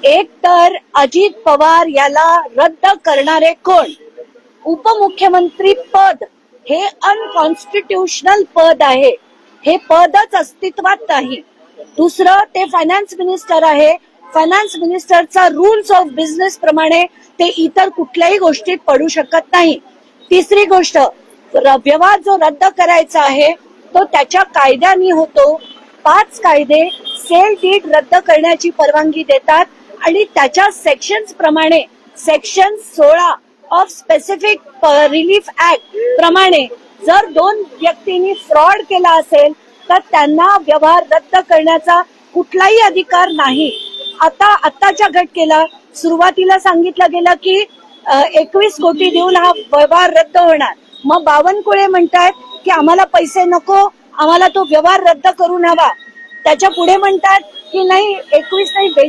एक तर अजित पवार याला रद्द करणारे कोण? उपमुख्यमंत्री पद हे अनकॉन्स्टिट्यूशनल पद आहे, हे पदच अस्तित्वात नाही. दुसरं, ते फायनान्स मिनिस्टर आहे. फायनान्स मिनिस्टरचा रूल्स ऑफ बिझनेस प्रमाणे ते इतर कुठल्याही गोष्टीत पडू शकत नाही. तिसरी गोष्ट, व्यवहार जो रद्द करायचा आहे तो त्याच्या कायद्याने होतो. 5 कायदे सेल डीड रद्द करण्याची परवानगी देतात आणि त्याच्या सेक्शन्स प्रमाणे section 16 of specific relief act प्रमाणे जर 2 व्यक्तींनी फ्रॉड केला असेल तर त्यांना व्यवहार रद्द करण्याचा कुठलाही अधिकार नाही. आताच्या घटनेला सुरुवातीला सांगितलं गेलं की 21 कोटी देऊन हा व्यवहार रद्द होणार. मग बावनकुळे म्हणतायत की आम्हाला पैसे नको, आम्हाला तो व्यवहार रद्द करून हवा. त्याच्या पुढे म्हणतात की नाही 21 नाही